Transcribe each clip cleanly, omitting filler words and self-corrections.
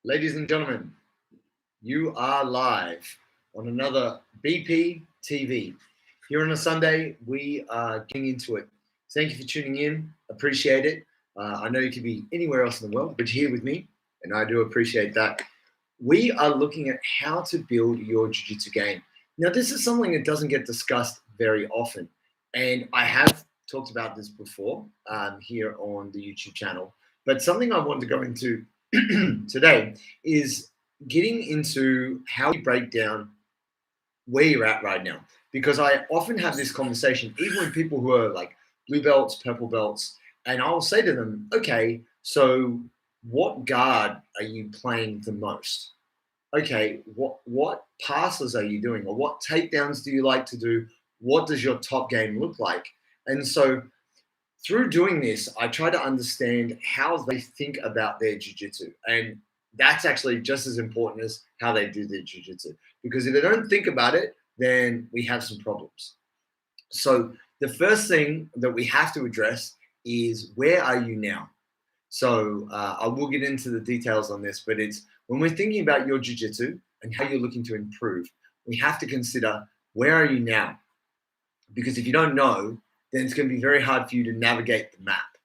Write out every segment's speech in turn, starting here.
Ladies and gentlemen, you are live on another BP TV. Here on a Sunday, we are getting into it. Thank you for tuning in. Appreciate it. I know you could be anywhere else in the world, but you're here with me, and I do appreciate that. We are looking at how to build your jiu-jitsu game. Now, this is something that doesn't get discussed very often, and I have talked about this before here on the YouTube channel, but something I want to go into today is getting into how we break down where you're at right now. Because I often have this conversation, even with people who are like blue belts, purple belts, and I'll say to them, okay, so what guard are you playing the most? Okay, what passes are you doing? Or what takedowns do you like to do? What does your top game look like? And so through doing this, I try to understand how they think about their jiu-jitsu. And that's actually just as important as how they do their jiu-jitsu. Because if they don't think about it, then we have some problems. So the first thing that we have to address is, where are you now? So I will get into the details on this, but it's when we're thinking about your jiu-jitsu and how you're looking to improve, we have to consider, where are you now? Because if you don't know, then it's going to be very hard for you to navigate the map.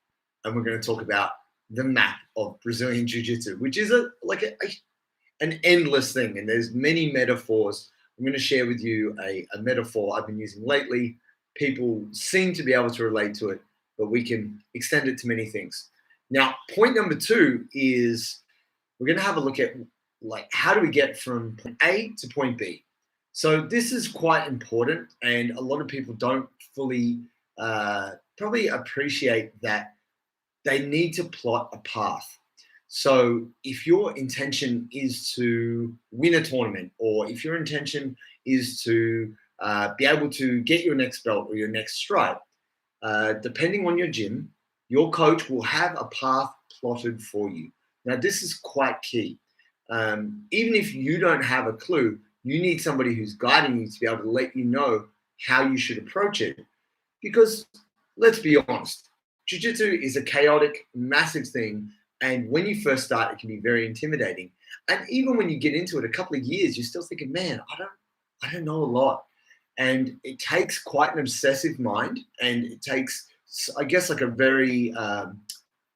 And we're going to talk about the map of Brazilian Jiu-Jitsu, which is an endless thing. And there's many metaphors. I'm going to share with you a metaphor I've been using lately. People seem to be able to relate to it, but we can extend it to many things. Now, point number 2 is we're going to have a look at, like, how do we get from point A to point B? So this is quite important, and a lot of people don't fully probably appreciate that they need to plot a path. So if your intention is to win a tournament, or if your intention is to be able to get your next belt or your next stripe, depending on your gym, your coach will have a path plotted for you. Now, this is quite key. Even if you don't have a clue, you need somebody who's guiding you to be able to let you know how you should approach it. Because let's be honest, jiu-jitsu is a chaotic, massive thing. And when you first start, it can be very intimidating. And even when you get into it a couple of years, you're still thinking, man, I don't know a lot. And it takes quite an obsessive mind. And it takes, I guess, like a very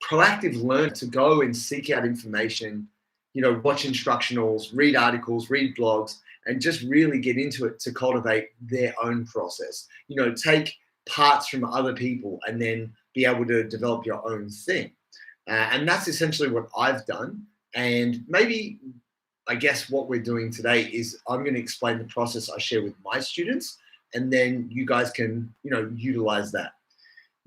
proactive learner to go and seek out information, watch instructionals, read articles, read blogs, and just really get into it to cultivate their own process. Take parts from other people and then be able to develop your own thing. And that's essentially what I've done. And maybe, I guess what we're doing today is I'm going to explain the process I share with my students, and then you guys can, utilize that.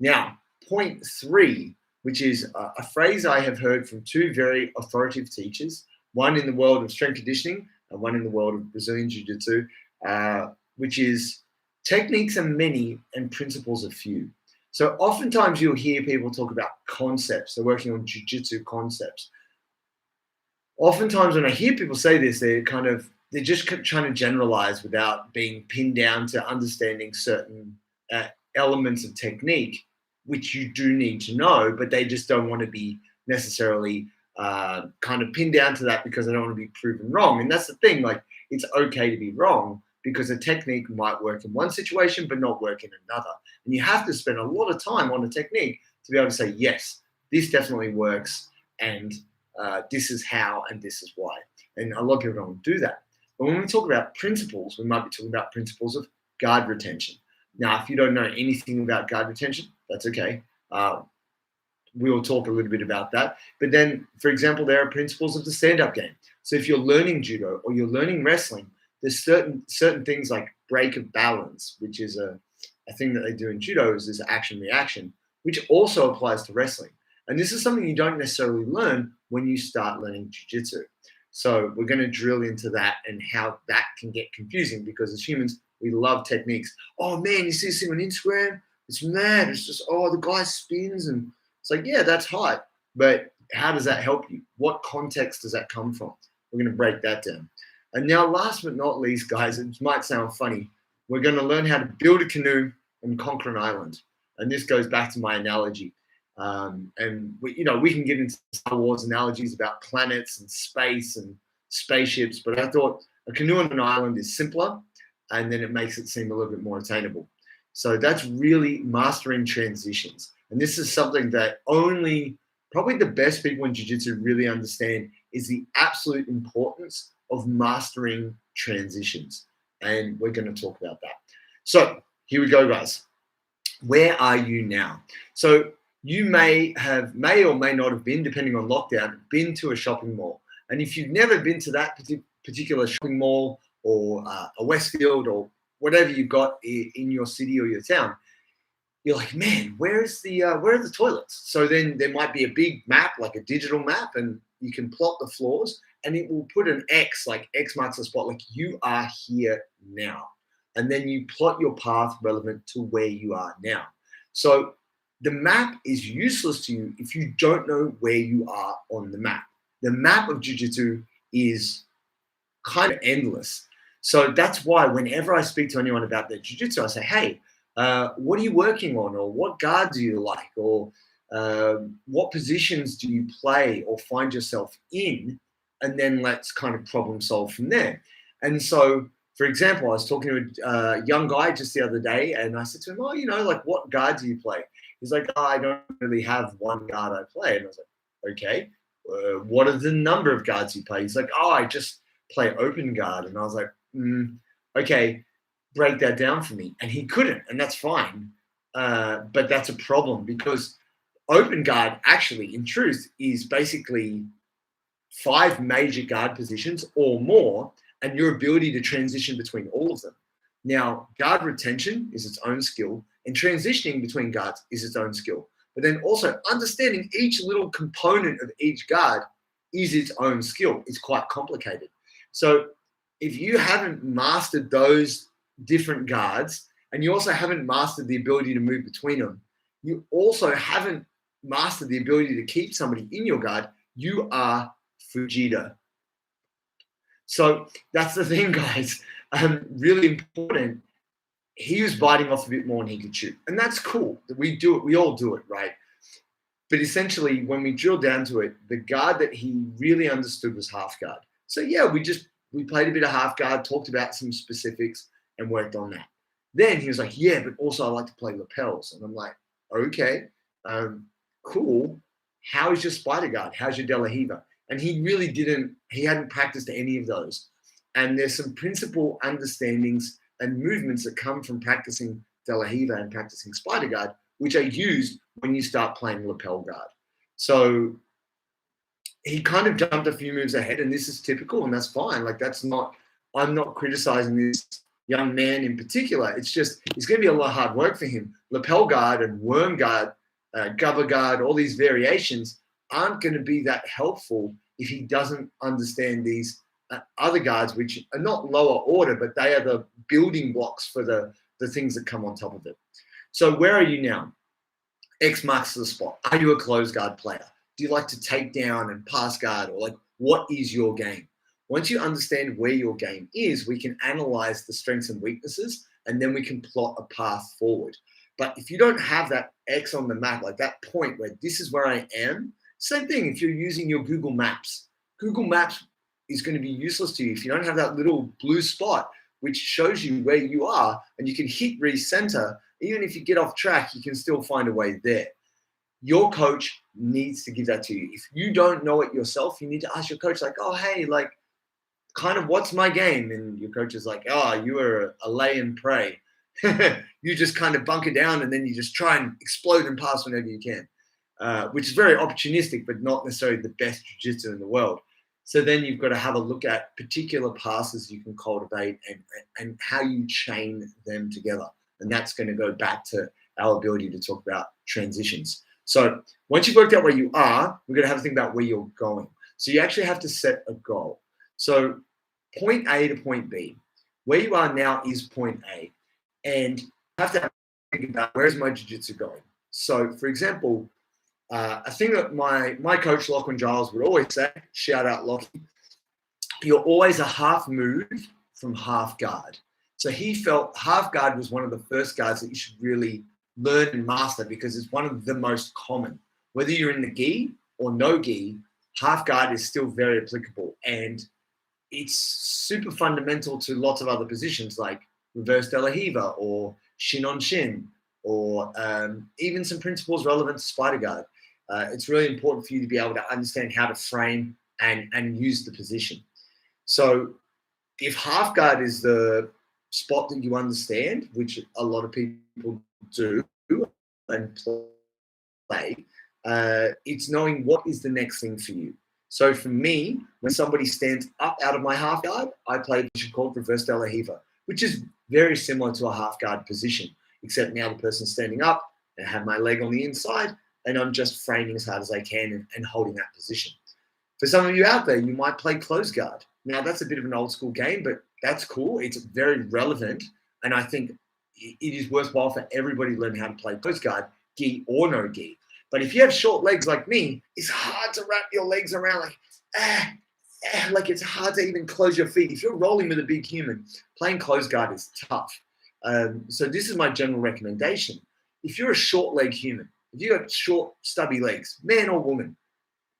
Now, point 3, which is a phrase I have heard from 2 very authoritative teachers, one in the world of strength conditioning and one in the world of Brazilian Jiu-Jitsu, which is, techniques are many and principles are few. So oftentimes you'll hear people talk about concepts. They're working on jiu-jitsu concepts. Oftentimes when I hear people say this, they're just trying to generalize without being pinned down to understanding certain elements of technique, which you do need to know, but they just don't want to be necessarily pinned down to that because they don't want to be proven wrong. And that's the thing, like, it's okay to be wrong, because a technique might work in one situation but not work in another. And you have to spend a lot of time on a technique to be able to say, yes, this definitely works, and this is how, and this is why. And a lot of people don't do that. But when we talk about principles, we might be talking about principles of guard retention. Now, if you don't know anything about guard retention, that's okay. We will talk a little bit about that. But then, for example, there are principles of the stand-up game. So if you're learning judo or you're learning wrestling, there's certain things like break of balance, which is a thing that they do in judo, is this action-reaction, which also applies to wrestling. And this is something you don't necessarily learn when you start learning jiu-jitsu. So we're going to drill into that and how that can get confusing, because as humans, we love techniques. Oh man, you see this thing on Instagram? It's mad. It's just, the guy spins, and it's like, yeah, that's hot. But how does that help you? What context does that come from? We're going to break that down. And now, last but not least, guys, it might sound funny, we're going to learn how to build a canoe and conquer an island. And this goes back to my analogy. And we can get into Star Wars analogies about planets and space and spaceships, but I thought a canoe on an island is simpler, and then it makes it seem a little bit more attainable. So that's really mastering transitions. And this is something that only probably the best people in jiu-jitsu really understand, is the absolute importance of mastering transitions. And we're going to talk about that. So here we go, guys. Where are you now? So you may or may not have been, depending on lockdown, been to a shopping mall. And if you've never been to that particular shopping mall, or a Westfield, or whatever you've got in your city or your town, you're like, man, where are the toilets? So then there might be a big map, like a digital map, and you can plot the floors, and it will put an X, like X marks the spot, like you are here now. And then you plot your path relevant to where you are now. So the map is useless to you if you don't know where you are on the map. The map of jiu-jitsu is kind of endless. So that's why whenever I speak to anyone about their jiu-jitsu, I say, hey, what are you working on? Or what guard do you like? Or what positions do you play or find yourself in? And then let's kind of problem solve from there. And so, for example, I was talking to a young guy just the other day, and I said to him, like, what guard do you play? He's like, I don't really have one guard I play. And I was like, okay, what are the number of guards you play? He's like, I just play open guard. And I was like, okay, break that down for me. And he couldn't, and that's fine. But that's a problem, because open guard actually, in truth, is basically 5 major guard positions or more, and your ability to transition between all of them. Now, guard retention is its own skill, and transitioning between guards is its own skill. But then also understanding each little component of each guard is its own skill. It's quite complicated. So if you haven't mastered those different guards, and you also haven't mastered the ability to move between them, you also haven't mastered the ability to keep somebody in your guard, you are Fujita. So that's the thing, guys. Really important. He was biting off a bit more than he could chew. And that's cool. We do it. We all do it, right? But essentially, when we drill down to it, the guard that he really understood was half guard. So yeah, we played a bit of half guard, talked about some specifics, and worked on that. Then he was like, yeah, but also I like to play lapels. And I'm like, okay, cool. How is your spider guard? How's your De La Riva? And he hadn't practiced any of those. And there's some principal understandings and movements that come from practicing De La Riva and practicing spider guard, which are used when you start playing lapel guard. So he kind of jumped a few moves ahead, and this is typical, and that's fine. Like, I'm not criticizing this young man in particular. It's just, it's going to be a lot of hard work for him. Lapel guard and worm guard, gubba guard, all these variations aren't going to be that helpful if he doesn't understand these other guards, which are not lower order, but they are the building blocks for the things that come on top of it. So where are you now? X marks the spot. Are you a closed guard player? Do you like to take down and pass guard? Or like, what is your game? Once you understand where your game is, we can analyze the strengths and weaknesses, and then we can plot a path forward. But if you don't have that X on the map, like that point where this is where I am, same thing if you're using your Google Maps. Google Maps is going to be useless to you if you don't have that little blue spot which shows you where you are, and you can hit recenter. Even if you get off track, you can still find a way there. Your coach needs to give that to you. If you don't know it yourself, you need to ask your coach, like, oh, hey, like, kind of what's my game? And your coach is like, oh, you are a lay and pray. You just kind of bunker down, and then you just try and explode and pass whenever you can, which is very opportunistic, but not necessarily the best jiu-jitsu in the world. So then you've got to have a look at particular passes you can cultivate and how you chain them together. And that's going to go back to our ability to talk about transitions. So once you've worked out where you are, we're going to have to think about where you're going. So you actually have to set a goal. So point A to point B. Where you are now is point A. And you have to think about, where's my jiu-jitsu going? So, for example, a thing that my coach, Lachlan Giles, would always say, shout out Lockie, you're always a half move from half guard. So he felt half guard was one of the first guards that you should really learn and master, because it's one of the most common. whether you're in the gi or no gi, half guard is still very applicable. And it's super fundamental to lots of other positions like reverse de la Hiva or shin on shin, or even some principles relevant to spider guard. It's really important for you to be able to understand how to frame and use the position. So if half guard is the spot that you understand, which a lot of people do and play, it's knowing what is the next thing for you. So for me, when somebody stands up out of my half guard, I play a position called reverse de la Hiva, which is very similar to a half guard position, except now the person's standing up and I have my leg on the inside and I'm just framing as hard as I can and holding that position. For some of you out there, you might play close guard. Now, that's a bit of an old school game, but that's cool. It's very relevant. And I think it is worthwhile for everybody to learn how to play close guard, gi or no gi. But if you have short legs like me, it's hard to wrap your legs around like it's hard to even close your feet. If you're rolling with a big human, playing close guard is tough. So this is my general recommendation. If you're a short leg human, if you got short, stubby legs, man or woman,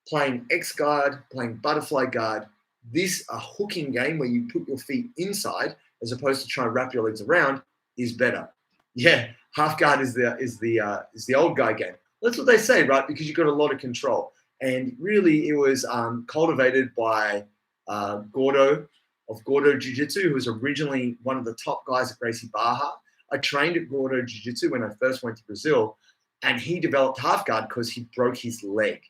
playing X guard, playing butterfly guard, this a hooking game where you put your feet inside as opposed to trying to wrap your legs around is better. Yeah, half guard is the old guy game. That's what they say, right? Because you've got a lot of control. And really, it was cultivated by Gordo of Gordo Jiu-Jitsu, who was originally one of the top guys at Gracie. I trained at Gordo Jiu-Jitsu when I first went to Brazil, and he developed half guard because he broke his leg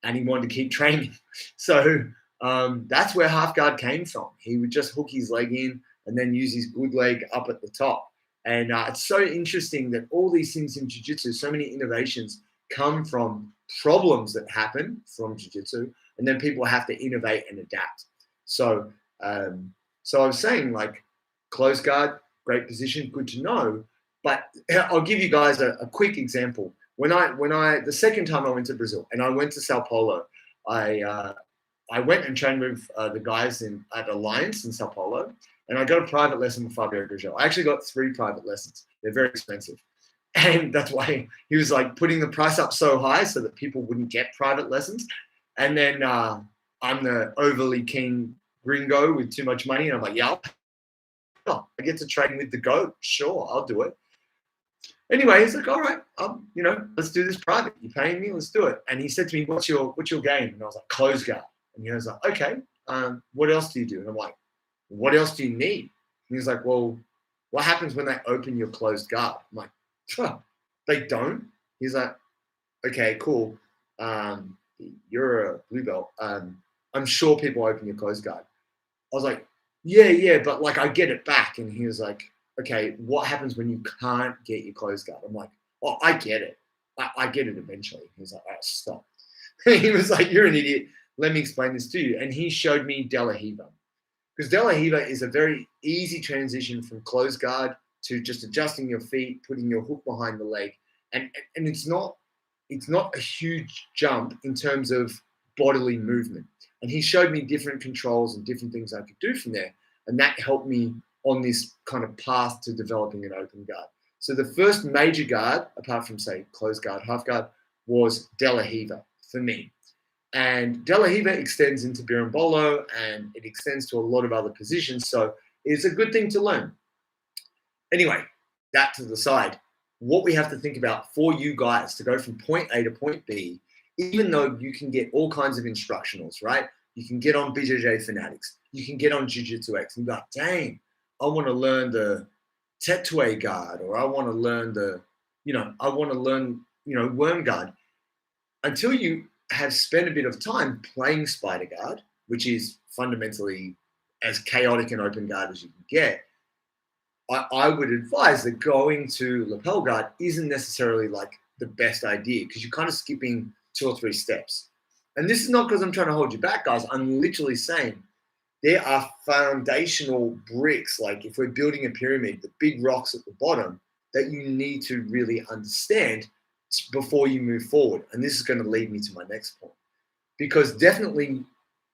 and he wanted to keep training. So that's where half guard came from. He would just hook his leg in and then use his good leg up at the top. And it's so interesting that all these things in jiu-jitsu, so many innovations come from problems that happen from jiu-jitsu, and then people have to innovate and adapt. So I was saying, like, close guard, great position, good to know. But I'll give you guys a quick example. When I the second time I went to Brazil and I went to Sao Paulo, I went and trained with the guys at Alliance in Sao Paulo, and I got a private lesson with Fabio Gurgel. I actually got 3 private lessons. They're very expensive. And that's why he was like putting the price up so high so that people wouldn't get private lessons. And then I'm the overly keen gringo with too much money. And I'm like, yeah, I get to train with the GOAT. Sure, I'll do it. Anyway, he's like, all right, let's do this private. You're paying me, let's do it. And he said to me, what's your game? And I was like, close guard. And he was like, okay, what else do you do? And I'm like, what else do you need? And he's like, well, what happens when they open your closed guard? I'm like, they don't. He's like, okay, cool. You're a blue belt. I'm sure people open your closed guard. I was like, yeah, but like I get it back. And he was like, okay, what happens when you can't get your closed guard? I'm like, oh, I get it. I get it eventually. He was like, all right, stop. He was like, you're an idiot. Let me explain this to you. And he showed me de la Hiva. Because de la Hiva is a very easy transition from closed guard to just adjusting your feet, putting your hook behind the leg. And it's not a huge jump in terms of bodily movement. And he showed me different controls and different things I could do from there. And that helped me on this kind of path to developing an open guard. So the first major guard, apart from, say, closed guard, half guard, was de la Hiva for me. And de la Hiva extends into berimbolo and it extends to a lot of other positions. So it's a good thing to learn. Anyway, that to the side. What we have to think about for you guys to go from point A to point B, even though you can get all kinds of instructionals, right? You can get on BJJ Fanatics. You can get on Jiu-Jitsu X and be like, dang, I want to learn the Castaway guard, or I want to learn worm guard. Until you have spent a bit of time playing spider guard, which is fundamentally as chaotic an open guard as you can get, I would advise that going to lapel guard isn't necessarily like the best idea because you're kind of skipping 2 or 3 steps. And this is not because I'm trying to hold you back, guys. I'm literally saying there are foundational bricks, like if we're building a pyramid, the big rocks at the bottom that you need to really understand before you move forward. And this is going to lead me to my next point. Because definitely,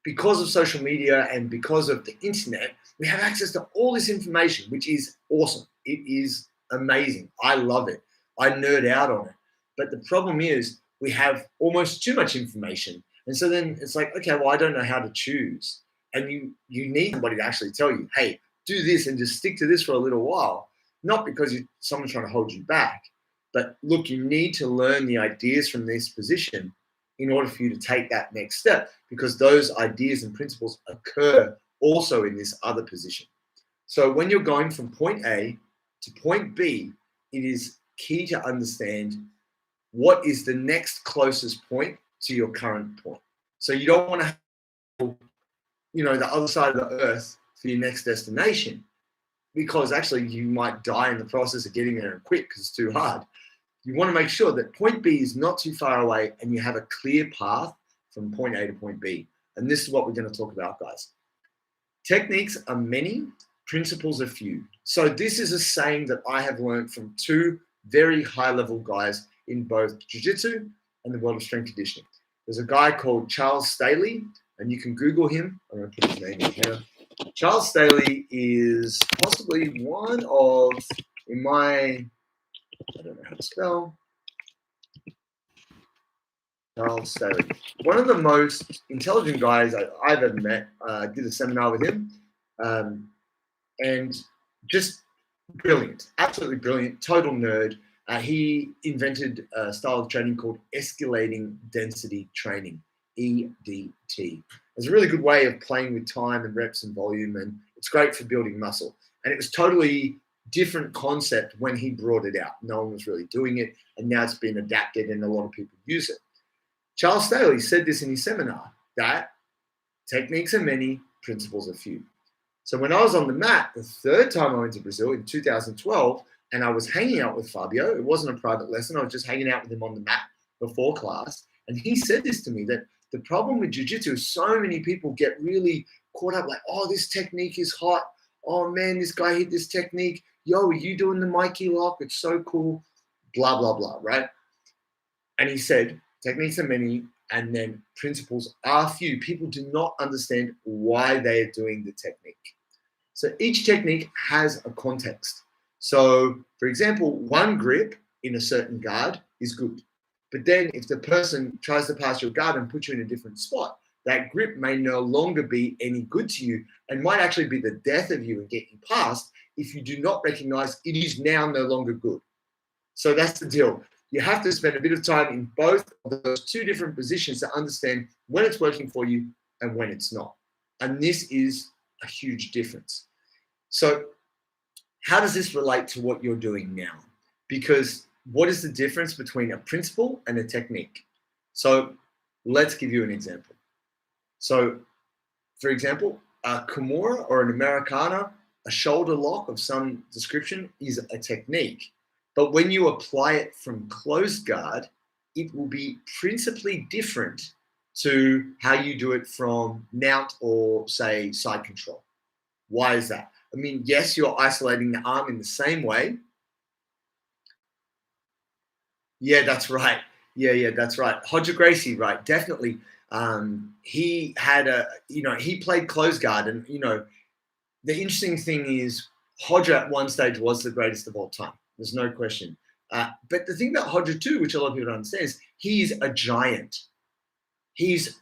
because of social media and because of the internet, we have access to all this information, which is awesome. It is amazing. I love it. I nerd out on it. But the problem is we have almost too much information. And so then it's like, okay, well, I don't know how to choose. And you need somebody to actually tell you, hey, do this and just stick to this for a little while. Not because someone's trying to hold you back, but look, you need to learn the ideas from this position in order for you to take that next step, because those ideas and principles occur also in this other position. So when you're going from point A to point B, it is key to understand what is the next closest point to your current point. So you don't want to have, the other side of the earth for your next destination, because actually you might die in the process of getting there and quit because it's too hard. You want to make sure that point B is not too far away and you have a clear path from point A to point B. And this is what we're going to talk about, guys. Techniques are many, principles are few. So this is a saying that I have learned from two very high-level guys in both jiu-jitsu and the world of strength conditioning. There's a guy called Charles Staley, and you can Google him. I'm going to put his name in here. Charles Staley is possibly one of, I don't know how to spell, Charles Staley. One of the most intelligent guys I've ever met. I did a seminar with him, and just brilliant, absolutely brilliant, total nerd. He invented a style of training called escalating density training, EDT. It's a really good way of playing with time and reps and volume, and it's great for building muscle. And it was totally different concept when he brought it out. No one was really doing it, and now it's been adapted and a lot of people use it. Charles Staley said this in his seminar, that techniques are many, principles are few. So when I was on the mat, the third time I went to Brazil in 2012, and I was hanging out with Fabio, it wasn't a private lesson, I was just hanging out with him on the mat before class, and he said this to me, that the problem with jiu-jitsu is so many people get really caught up like, oh, this technique is hot, oh man, this guy hit this technique, yo, are you doing the Mikey lock? It's so cool, blah, blah, blah, right? And he said, techniques are many, and then principles are few. People do not understand why they're doing the technique. So each technique has a context. So, for example, one grip in a certain guard is good. But then if the person tries to pass your guard and put you in a different spot, that grip may no longer be any good to you and might actually be the death of you and get you past if you do not recognize it is now no longer good. So that's the deal. You have to spend a bit of time in both of those two different positions to understand when it's working for you and when it's not. And this is a huge difference. So how does this relate to what you're doing now? Because what is the difference between a principle and a technique? So let's give you an example. So, for example, a Kimura or an Americana, a shoulder lock of some description is a technique. But when you apply it from closed guard, it will be principally different to how you do it from mount or, say, side control. Why is that? I mean, yes, you're isolating the arm in the same way. Yeah, that's right. Yeah, that's right. Gracie, right? Definitely. He had he played close guard, and the interesting thing is Hodger at one stage was the greatest of all time. There's no question. But the thing about Hodger too, which a lot of people don't understand, is he's a giant. He's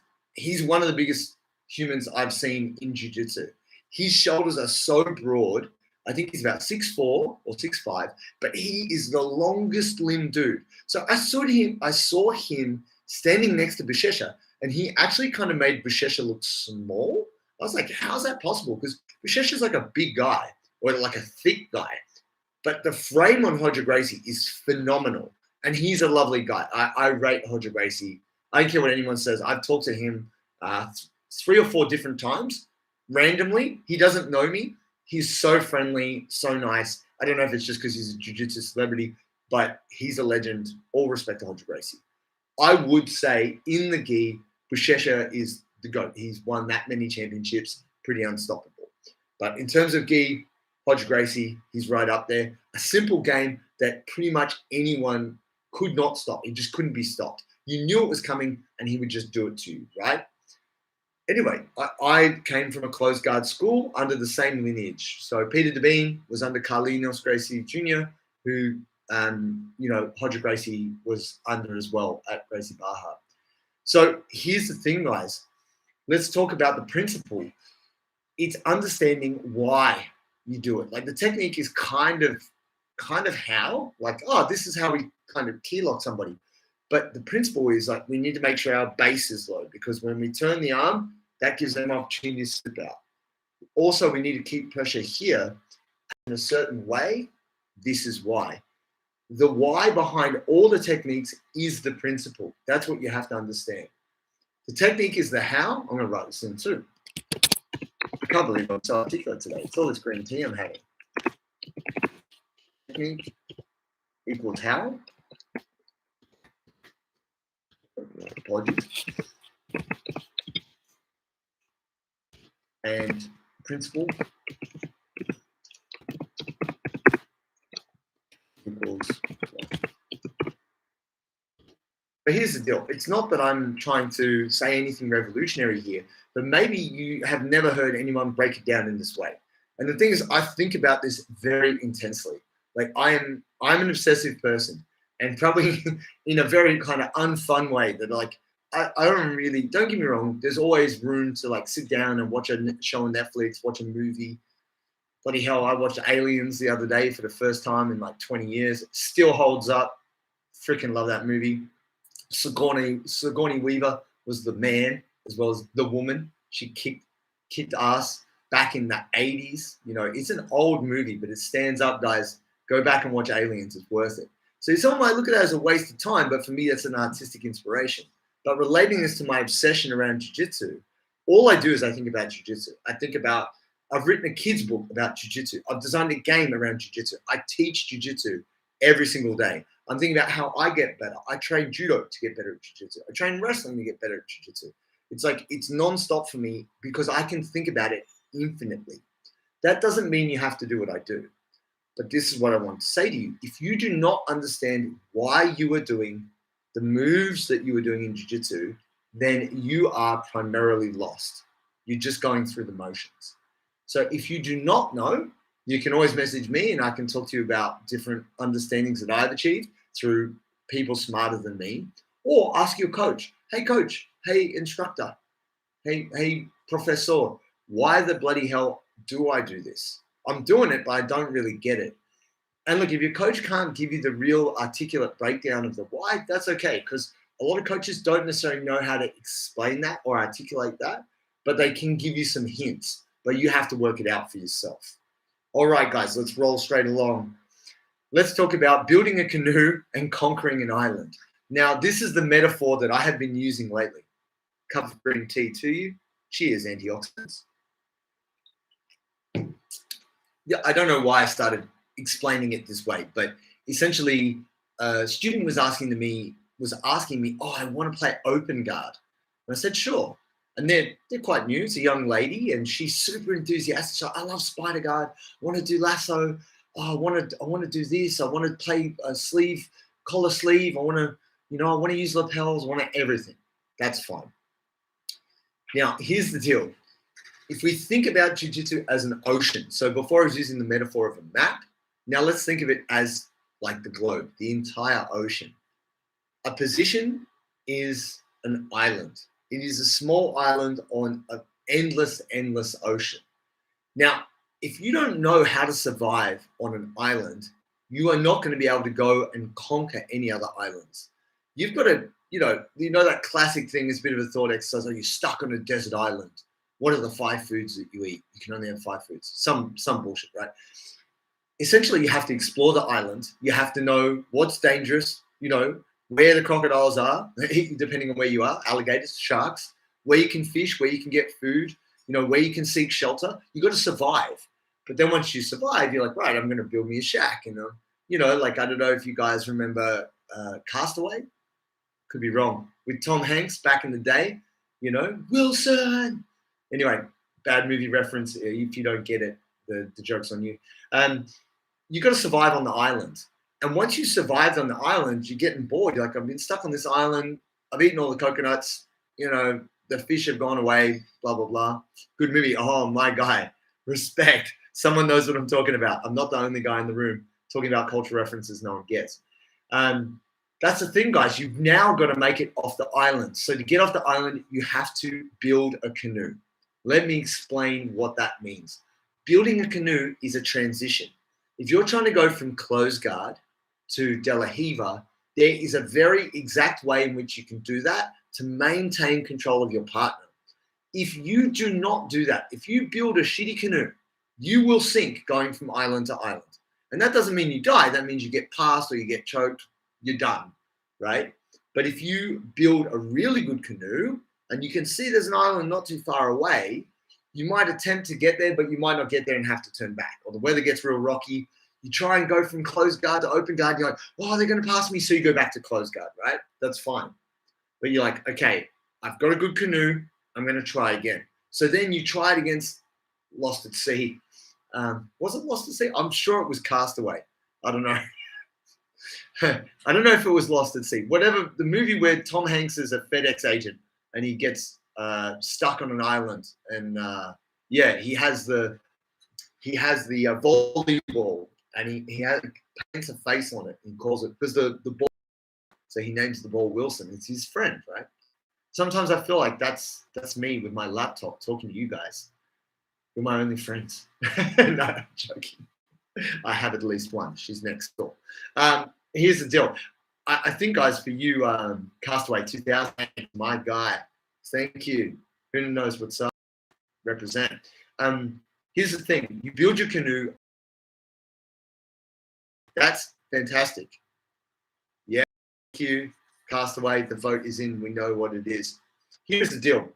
one of the biggest humans I've seen in jiu-jitsu. His shoulders are so broad. I think he's about 6'4" or 6'5", but he is the longest limbed dude. So I saw him standing next to Buchecha, and he actually kind of made Buchecha look small. I was like, how's that possible? Because Buchecha's like a big guy or like a thick guy. But the frame on Hodger Gracie is phenomenal. And he's a lovely guy. I rate Hodger Gracie. I don't care what anyone says. I've talked to him 3 or 4 different times. Randomly, he doesn't know me. He's so friendly, so nice. I don't know if it's just because he's a jiu-jitsu celebrity, but he's a legend. All respect to Hodger Gracie. I would say in the gi, Buchecha is the GOAT. He's won that many championships, pretty unstoppable. But in terms of gi, Hodger Gracie, he's right up there. A simple game that pretty much anyone could not stop. It just couldn't be stopped. You knew it was coming, and he would just do it to you, right? Anyway, I came from a closed guard school under the same lineage. So Peter Devine was under Carlinhos Gracie Jr., who Gracie was under as well at Gracie Baja. So here's the thing, guys. Let's talk about the principle. It's understanding why you do it. Like the technique is kind of how, like, oh, this is how we kind of key lock somebody. But the principle is like we need to make sure our base is low, because when we turn the arm, that gives them opportunity to slip out. Also, we need to keep pressure here in a certain way. This is why. The why behind all the techniques is the principle. That's what you have to understand. The technique is the how. I'm going to write this in too. I can't believe I'm so articulate today. It's all this green tea I'm having. Technique equals how. Apologies. And principle equals. But here's the deal. It's not that I'm trying to say anything revolutionary here, but maybe you have never heard anyone break it down in this way. And the thing is, I think about this very intensely. Like I'm an obsessive person, and probably in a very kind of unfun way that like, I don't get me wrong, there's always room to like sit down and watch a show on Netflix, watch a movie. Bloody hell, I watched Aliens the other day for the first time in like 20 years. It still holds up. Freaking love that movie. Sigourney Weaver was the man as well as the woman. She kicked ass back in the 80s. It's an old movie, but it stands up, guys. Go back and watch Aliens. It's worth it. So someone might look at that as a waste of time, but for me, that's an artistic inspiration. But relating this to my obsession around jiu-jitsu, all I do is I think about jiu-jitsu. I've written a kid's book about jiu-jitsu. I've designed a game around jiu-jitsu. I teach jiu-jitsu every single day. I'm thinking about how I get better. I train judo to get better at jiu-jitsu. I train wrestling to get better at jiu-jitsu. It's like, it's nonstop for me because I can think about it infinitely. That doesn't mean you have to do what I do. But this is what I want to say to you. If you do not understand why you are doing the moves that you are doing in jiu-jitsu, then you are primarily lost. You're just going through the motions. So if you do not know, you can always message me and I can talk to you about different understandings that I've achieved through people smarter than me, or ask your coach. Hey, coach. Hey, instructor. Hey, professor. Why the bloody hell do I do this? I'm doing it, but I don't really get it. And look, if your coach can't give you the real articulate breakdown of the why, that's okay, because a lot of coaches don't necessarily know how to explain that or articulate that, but they can give you some hints, but you have to work it out for yourself. All right, guys, let's roll straight along. Let's talk about building a canoe and conquering an island. Now, this is the metaphor that I have been using lately. Cup of green tea to you. Cheers, antioxidants. Yeah, I don't know why I started explaining it this way, but essentially, a student was asking me, oh, I want to play open guard. And I said, sure. And they're quite new. It's a young lady, and she's super enthusiastic. So I love spider guard. I want to do lasso. Oh, I want to do this. I want to play a sleeve, collar sleeve. I want to use lapels. I want everything. That's fine. Now, here's the deal. If we think about jiu-jitsu as an ocean, so before I was using the metaphor of a map, now let's think of it as like the globe, the entire ocean. A position is an island. It is a small island on an endless ocean. Now, if you don't know how to survive on an island, you are not going to be able to go and conquer any other islands. You've got to, that classic thing is a bit of a thought exercise. Are you stuck on a desert island? What are the 5 foods that you eat? You can only have 5 foods. Some bullshit, right? Essentially, you have to explore the island. You have to know what's dangerous, where the crocodiles are, depending on where you are, alligators, sharks, where you can fish, where you can get food, where you can seek shelter. You got to survive. But then once you survive, you're like, right, I'm going to build me a shack. Like, I don't know if you guys remember Castaway. Could be wrong. With Tom Hanks back in the day, Wilson. Anyway, bad movie reference. If you don't get it, the joke's on you. You got to survive on the island. And once you survived on the island, you're getting bored. You're like, I've been stuck on this island. I've eaten all the coconuts. The fish have gone away, blah, blah, blah. Good movie. Oh, my guy. Respect. Someone knows what I'm talking about. I'm not the only guy in the room talking about cultural references no one gets. That's the thing, guys. You've now got to make it off the island. So to get off the island, you have to build a canoe. Let me explain what that means. Building a canoe is a transition. If you're trying to go from closed guard to De La Riva, there is a very exact way in which you can do that to maintain control of your partner. If you do not do that, if you build a shitty canoe, you will sink going from island to island. And that doesn't mean you die. That means you get passed or you get choked. You're done, right? But if you build a really good canoe and you can see there's an island not too far away, you might attempt to get there, but you might not get there and have to turn back. Or the weather gets real rocky. You try and go from closed guard to open guard. You're like, oh, they're going to pass me. So you go back to closed guard, right? That's fine. But you're like, okay, I've got a good canoe. I'm going to try again. So then you try it against Lost at Sea. Was it Lost at Sea? I'm sure it was Castaway. I don't know. I don't know if it was Lost at Sea. Whatever, the movie where Tom Hanks is a FedEx agent and he gets stuck on an island, and he has the volleyball, and he paints a face on it and calls it, because the ball, so he names the ball Wilson. It's his friend, right? Sometimes I feel like that's me with my laptop talking to you guys. You're my only friends. No, I'm joking. I have at least one. She's next door. Here's the deal. I think, guys, for you, Castaway 2008, my guy. Thank you. Who knows what's up? Represent. Here's the thing. You build your canoe. That's fantastic. Yeah. Thank you, Castaway. The vote is in. We know what it is. Here's the deal.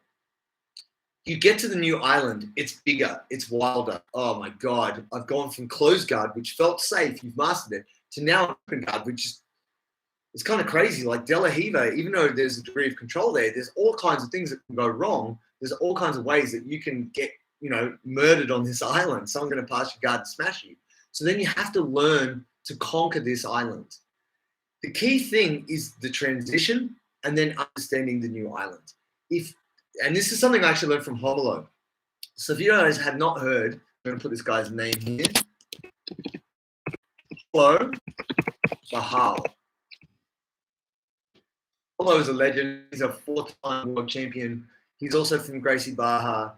You get to the new island, it's bigger, it's wilder. Oh my God, I've gone from closed guard, which felt safe, you've mastered it, to now open guard, which is, it's kind of crazy. Like De La Riva, even though there's a degree of control there, there's all kinds of things that can go wrong. There's all kinds of ways that you can get, murdered on this island. Someone's going to pass your guard and smash you. So then you have to learn to conquer this island. The key thing is the transition and then understanding the new island. And this is something I actually learned from Home Alone. So if you guys have not heard, I'm going to put this guy's name here. Hello, Bahal. Polo is a legend. He's a 4-time world champion. He's also from Gracie, Baja.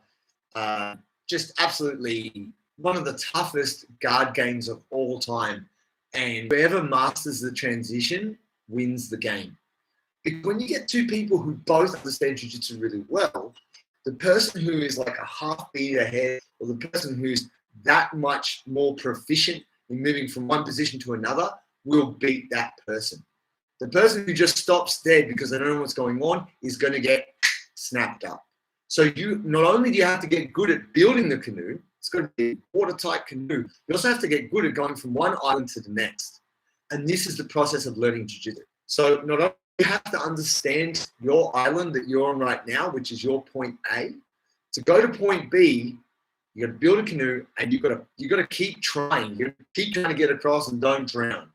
Just absolutely one of the toughest guard games of all time. And whoever masters the transition wins the game. When you get two people who both understand jiu-jitsu really well, the person who is like a half beat ahead, or the person who's that much more proficient in moving from one position to another, will beat that person. The person who just stops dead because they don't know what's going on is going to get snapped up. So you not only do you have to get good at building the canoe, it's going to be a watertight canoe. You also have to get good at going from one island to the next. And this is the process of learning jiu-jitsu. So not only you have to understand your island that you're on right now, which is your point A. To go to point B, you got to build a canoe, and you got to keep trying. You keep trying to get across and don't drown.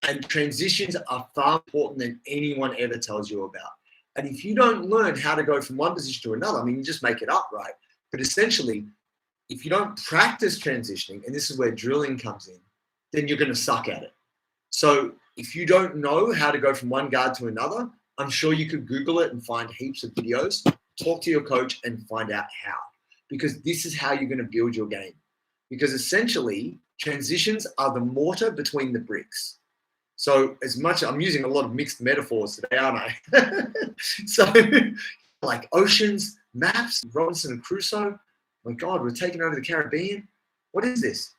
And transitions are far important than anyone ever tells you about. And if you don't learn how to go from one position to another, I mean, you just make it up, right? But essentially, if you don't practice transitioning, and this is where drilling comes in, then you're going to suck at it. So if you don't know how to go from one guard to another, I'm sure you could Google it and find heaps of videos, talk to your coach and find out how, because this is how you're going to build your game. Because essentially, transitions are the mortar between the bricks. So as much, I'm using a lot of mixed metaphors today, aren't I? So like oceans, maps, Robinson and Crusoe. My God, we're taking over the Caribbean. What is this?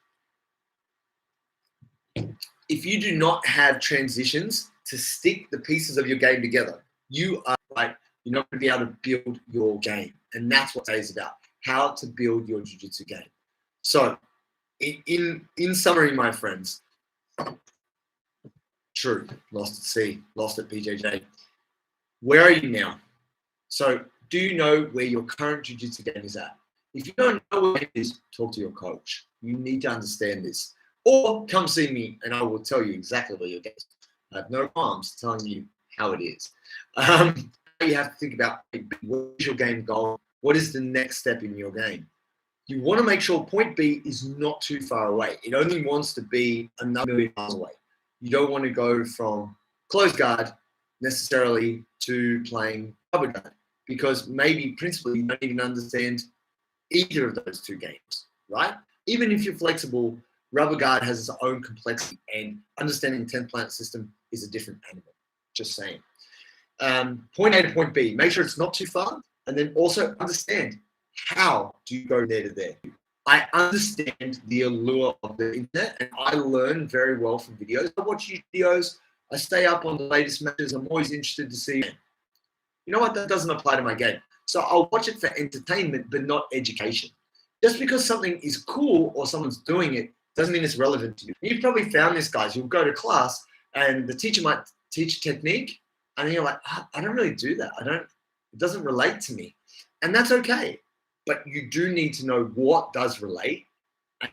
If you do not have transitions to stick the pieces of your game together, you are like, you're not going to be able to build your game. And that's what today's about, how to build your jiu-jitsu game. So in summary, my friends, true, lost at sea, lost at BJJ. Where are you now? So do you know where your current jiu-jitsu game is at? If you don't know where it is, talk to your coach. You need to understand this. Or come see me and I will tell you exactly where your game is. I have no qualms telling you how it is. You have to think about, what is your game goal? What is the next step in your game? You want to make sure point B is not too far away. It only wants to be another million miles away. You don't want to go from closed guard necessarily to playing rubber guard, because maybe principally you don't even understand either of those two games, right? Even if you're flexible, rubber guard has its own complexity, and understanding 10th planet system is a different animal. Just saying. Point A to point B, make sure it's not too far, and then also understand, how do you go there to there? I understand the allure of the internet, and I learn very well from videos. I watch videos. I stay up on the latest matches. I'm always interested to see. You know what? That doesn't apply to my game. So I'll watch it for entertainment, but not education. Just because something is cool or someone's doing it doesn't mean it's relevant to you. You've probably found this, guys. You'll go to class and the teacher might teach technique, and then you're like, I don't really do that. It doesn't relate to me. And that's okay. But you do need to know what does relate,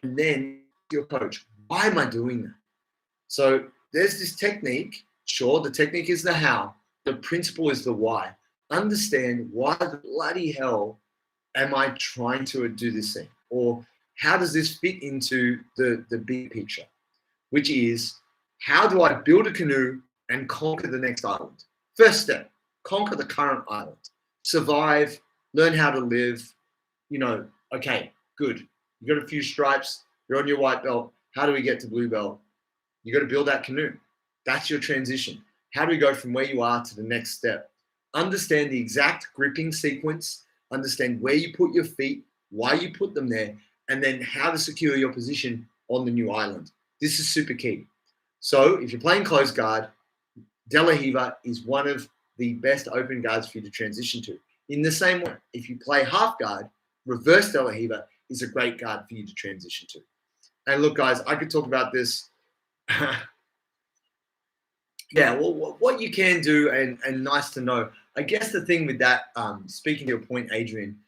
and then your coach, why am I doing that? So there's this technique. Sure, the technique is the how. The principle is the why. Understand, why the bloody hell am I trying to do this thing? Or how does this fit into the big picture? Which is, how do I build a canoe and conquer the next island? First step, conquer the current island. Survive, learn how to live. Okay, good. You got a few stripes, you're on your white belt. How do we get to blue belt? You got to build that canoe. That's your transition. How do we go from where you are to the next step? Understand the exact gripping sequence, understand where you put your feet, why you put them there, and then how to secure your position on the new island. This is super key. So if you're playing close guard, De La Riva is one of the best open guards for you to transition to. In the same way, if you play half guard, reverse De La Riva is a great guard for you to transition to. And look, guys, I could talk about this. Yeah, well, what you can do, and nice to know. I guess the thing with that, speaking to your point, Adrian,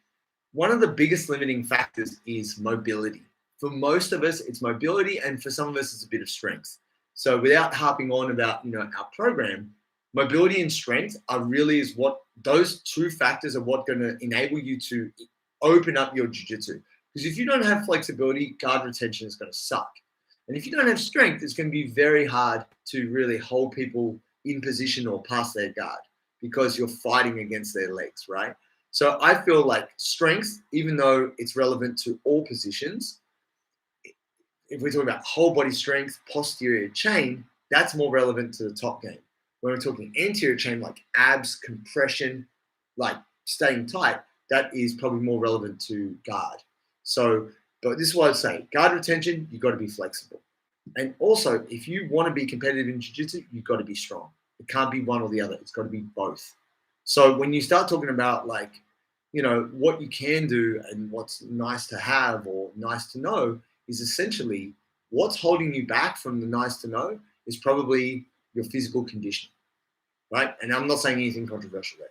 one of the biggest limiting factors is mobility. For most of us, it's mobility, and for some of us, it's a bit of strength. So without harping on about our program, mobility and strength are really those two factors are what going to enable you to open up your jiu-jitsu. Because if you don't have flexibility, guard retention is going to suck. And if you don't have strength, it's going to be very hard to really hold people in position or past their guard, because you're fighting against their legs, right? So I feel like strength, even though it's relevant to all positions, if we're talking about whole body strength, posterior chain, that's more relevant to the top game. When we're talking anterior chain, like abs, compression, like staying tight, that is probably more relevant to guard. So, but this is what I'd say. Guard retention, you've got to be flexible. And also, if you want to be competitive in jiu-jitsu, you've got to be strong. It can't be one or the other. It's got to be both. So when you start talking about what you can do and what's nice to have or nice to know, is essentially what's holding you back from the nice to know is probably your physical condition, right? And I'm not saying anything controversial there.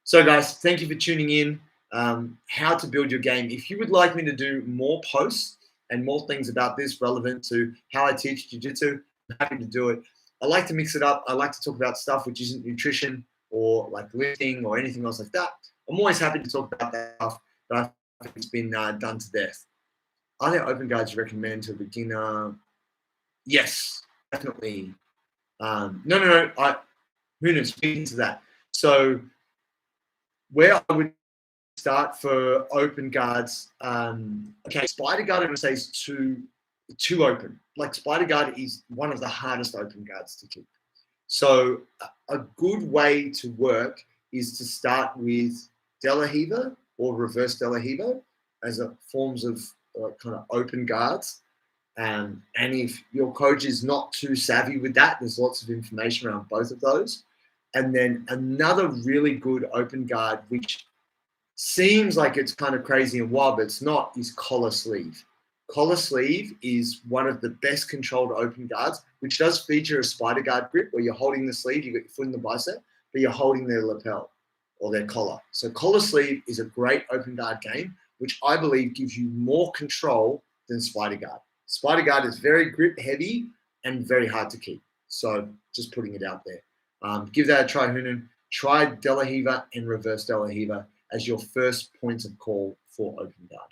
So guys, thank you for tuning in. How to build your game. If you would like me to do more posts and more things about this relevant to how I teach jiu-jitsu, I'm happy to do it. I like to mix it up. I like to talk about stuff which isn't nutrition or like lifting or anything else like that. I'm always happy to talk about that stuff, but I think it's been done to death. Are there open guards you recommend to a beginner? Yes, definitely. No. Who knows? Speaking to that. So where I would start for open guards, okay, spider guard, I'm going to say, is too open. Like spider guard is one of the hardest open guards to keep. So a good way to work is to start with De La Riva or reverse De La Riva as forms of kind of open guards. And if your coach is not too savvy with that, there's lots of information around both of those. And then another really good open guard, which seems like it's kind of crazy and wild, but it's not, is collar sleeve. Collar sleeve is one of the best controlled open guards, which does feature a spider guard grip where you're holding the sleeve, you've got your foot in the bicep, but you're holding their lapel or their collar. So collar sleeve is a great open guard game, which I believe gives you more control than spider guard. Spider guard is very grip heavy and very hard to keep. So just putting it out there. Give that a try, Hunan. Try De La Riva and reverse De La Riva as your first points of call for open guard.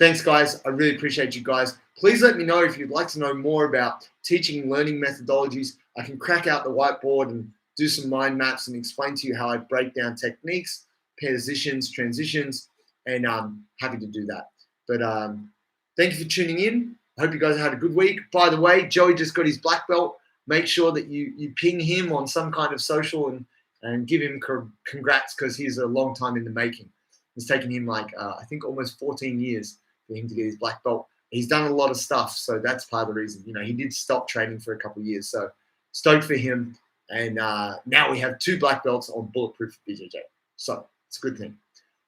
Thanks, guys. I really appreciate you guys. Please let me know if you'd like to know more about teaching and learning methodologies. I can crack out the whiteboard and do some mind maps and explain to you how I break down techniques, positions, transitions, and I'm happy to do that. But thank you for tuning in. I hope you guys had a good week. By the way, Joey just got his black belt. Make sure that you ping him on some kind of social and give him congrats, because he's a long time in the making. It's taken him like, I think almost 14 years for him to get his black belt. He's done a lot of stuff, so that's part of the reason. You know, he did stop training for a couple of years, so stoked for him. And now we have 2 black belts on Bulletproof BJJ. So it's a good thing.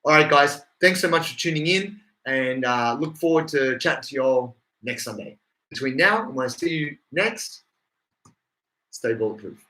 All right, guys. Thanks so much for tuning in, and look forward to chatting to you all next Sunday. Between now and when I see you next, stay bulletproof.